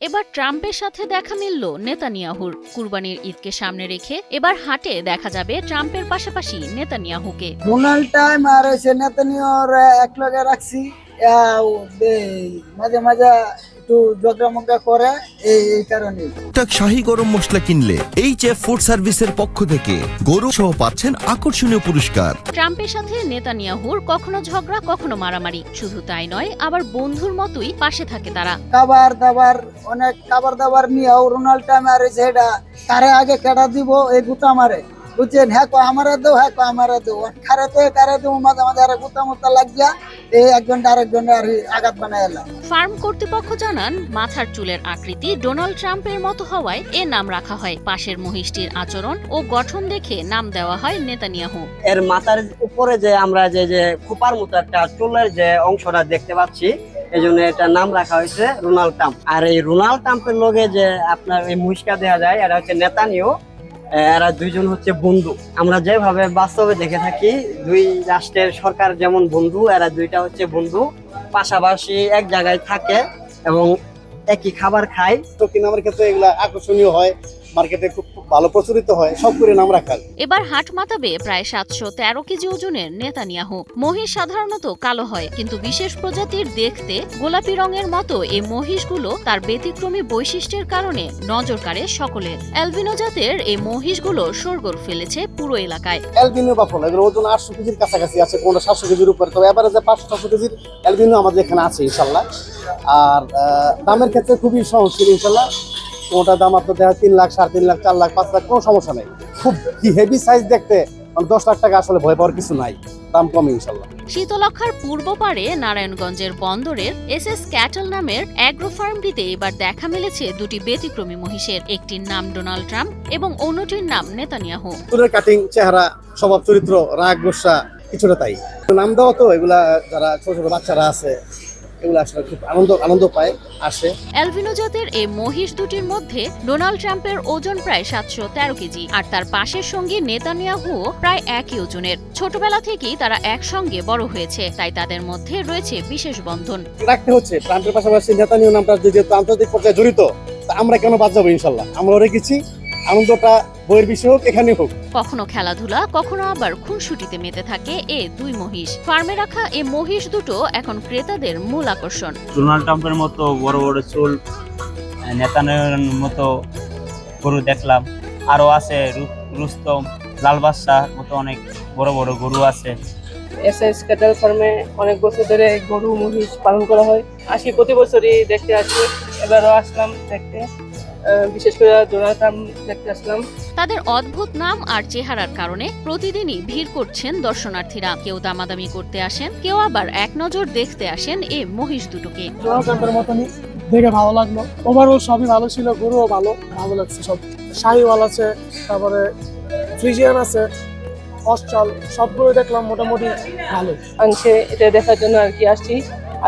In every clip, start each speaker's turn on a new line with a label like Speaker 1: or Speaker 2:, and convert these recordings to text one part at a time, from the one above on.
Speaker 1: এবার ট্রাম্পের সাথে দেখা মিলল নেতানিয়াহুর। কুরবানির ঈদকে সামনে রেখে এবার হাটে দেখা যাবে ট্রাম্পের পাশাপাশি নেতানিয়াহুকে।
Speaker 2: ডোনাল্ড ট্রাম্প আর হচ্ছে নেতানিয়াহুর এক লগে রাখছি। মাঝে মাঝে একটু ঝগড়া করে এই কারণে।
Speaker 3: শাহী গরম মশলা কিনলে HF ফুড সার্ভিসের পক্ষ থেকে গরু সহ পাচ্ছেন আকর্ষণীয় পুরস্কার।
Speaker 1: ট্রাম্পের সাথে নেতানিয়াহুর কখনো ঝগড়া কখনো মারামারি, শুধু তাই নয় আবার বন্ধুর মতোই পাশে থাকে তারা।
Speaker 2: খাবার দাবার অনেক খাবার দাবার নিয়েও ডোনাল্ড ট্রাম্প আর সেটা কারে আগে কেটা দিব এই গুতা মারে, বুঝছেন? হ্যাঁ আমারে দেও, হ্যাঁ আমারে দেও, কারে দেবো মাঝে মাঝে আর গুতা মুতা লাগিয়া এই একজন আরেকজনের আর আঘাত বানায় এলাম।
Speaker 1: ফার্ম কর্তৃপক্ষ জানান, মাথার চুলের আকৃতি ডোনাল্ড ট্রাম্পের মতো হওয়ায় এ নাম রাখা হয়। পাশের মহিষটির আচরণ ও গঠন দেখে নাম দেওয়া হয় নেতানিয়াহু।
Speaker 4: এর মাথার উপরে যে আমরা যে খোপার মতো একটা চুলের যে অংশটা দেখতে পাচ্ছি, এই জন্য এটা নাম রাখা হয়েছে ডোনাল্ড ট্রাম্প। আর এই ডোনাল্ড ট্রাম্পের লগে যে আপনার এই মহিষটা দেওয়া যায়, এটা হচ্ছে নেতানিয়াহু। এরা দুইজন হচ্ছে বন্ধু। আমরা যেভাবে বাস্তবে দেখে থাকি, দুই রাষ্ট্রের সরকার যেমন বন্ধু, এরা দুইটা হচ্ছে বন্ধু, পাশাপাশি এক জায়গায় থাকে এবং একই খাবার খায়।
Speaker 5: তো কিনামের ক্ষেত্রে এগুলা আকর্ষণীয় হয়, মার্কেটে খুব ভালো প্রচলিত হয়, সব করে নাম রাখার।
Speaker 1: এবার হাট মাতাবে প্রায় 713 কেজি ওজনের নেতানিয়াহু। মহিষ সাধারণত কালো হয়, কিন্তু বিশেষ প্রজাতির দেখতে গোলাপি রঙের মতো এই মহিষগুলো তার ব্যতিক্রমী বৈশিষ্ট্যের কারণে নজর কাড়ে সকলের। অ্যালবিনো জাতের এই মহিষগুলো শোরগোল ফেলেছে পুরো এলাকায়।
Speaker 5: অ্যালবিনো বাফল এগুলো ওজন 800 কেজির কাছাকাছি আছে, কোনটা 700 কেজির উপরে, তবে এবারে যে 500-600 কেজির অ্যালবিনো আমাদের এখানে আছে ইনশাল্লাহ। আর দামের ক্ষেত্রে খুবই সহনশীল ইনশাল্লাহ। কোনটার দাম আপনার দেখা 3 লাখ, 3.5 লাখ, 4 লাখ, 5 লাখ, কোনো সমস্যা নেই। খুব হেভি সাইজ দেখতে 10 লাখ টাকা আসলে ভয় পাওয়ার কিছু নাই, দাম কম ইনশাল্লাহ।
Speaker 1: শীতলক্ষার পূর্ব পারে নারায়ণগঞ্জের বন্দরের SS ক্যাটল নামের অ্যাগ্রো ফার্মটিতে এবার দেখা মিলেছে দুটি ব্যতিক্রমী মহিষের। একটির নাম ডোনাল্ড ট্রাম্প এবং অন্যটির নাম নেতানিয়াহু।
Speaker 5: চুলের কাটিং, চেহারা, স্বভাব চরিত্র, রাগ গোসা কিছুটা তাই। নাম দেওয়া তো এগুলা যারা ছোট ছোট বাচ্চারা আছে, এগুলো আসলে খুব আনন্দ পায় আসে।
Speaker 1: অ্যালবিনো জাতের এই মহিষ দুটির মধ্যে ডোনাল্ড ট্রাম্পের ওজন প্রায় 713 কেজি, আর তার পাশের সঙ্গী নেতানিয়াহুও প্রায় একই ওজনের। ছোটবেলা থেকেই তারা একসঙ্গে বড় হয়েছে, তাই তাদের মধ্যে রয়েছে বিশেষ বন্ধন।
Speaker 5: রাখতে হচ্ছে ট্রাম্পের পাশাপাশি নেতানিয়াহু নামটা যেহেতু আন্তর্জাতিক পর্যায়ে জড়িত, তা আমরা কেন বাদ যাবো? ইনশাল্লাহ আমরাও রেখেছি। আনন্দটা বইয়ের বিষয় হোক, এখানে হোক।
Speaker 1: কখনো খেলাধুলা, কখনো আবার খুনসুটিতে মেতে থাকে এ দুই মহিষ। ফার্মে রাখা এই মহিষ দুটো এখন ক্রেতাদের মূল আকর্ষণ।
Speaker 6: ডোনাল্ড ট্রাম্পের মতো বড় বড় চুল, নেতানিয়াহুর মতো গরু দেখলাম। আরো আছে রুস্তম, লাল বাদশাহ মতো অনেক বড় বড় গরু আছে।
Speaker 7: SS ক্যাটল ফার্মে অনেক বছর ধরে গরু মহিষ পালন করা হয়। আসি প্রতি বছরই দেখতে আসি, এবারও আসলাম দেখতে, বিশেষ করে ডোনাল্ড ট্রাম্প দেখতে আসলাম।
Speaker 1: তাদের অদ্ভুত নাম আর চেহারার কারণে প্রতিদিনই ভিড় করছেন দর্শনার্থীরা। কেউ দামাদামি করতে আসেন, কেউ আবার এক নজর দেখতে আসেন এই মহিষ দুটোকে।
Speaker 8: ডোনাল্ড ট্রাম্পের মতনই দেখে ভালো লাগলো। ওভারঅল সবই ভালো ছিল, গরুও ভালো লাগছে। সব শাহিওয়াল আছে, তারপরে ফ্রিজিয়ান আছে, অস্ট্রাল, সবগুলো দেখলাম মোটামুটি ভালো।
Speaker 7: আনছে এটা দেখার জন্য আর কি আসছি,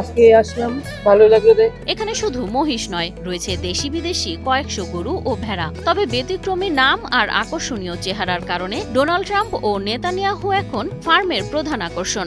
Speaker 7: আজকে আসলাম, ভালো লাগলো।
Speaker 1: এখানে শুধু মহিষ নয়, রয়েছে দেশি বিদেশি কয়েকশো গরু ও ভেড়া। তবে ব্যতিক্রমী নাম আর আকর্ষণীয় চেহারার কারণে ডোনাল্ড ট্রাম্প ও নেতানিয়াহু এখন ফার্মের প্রধান আকর্ষণ।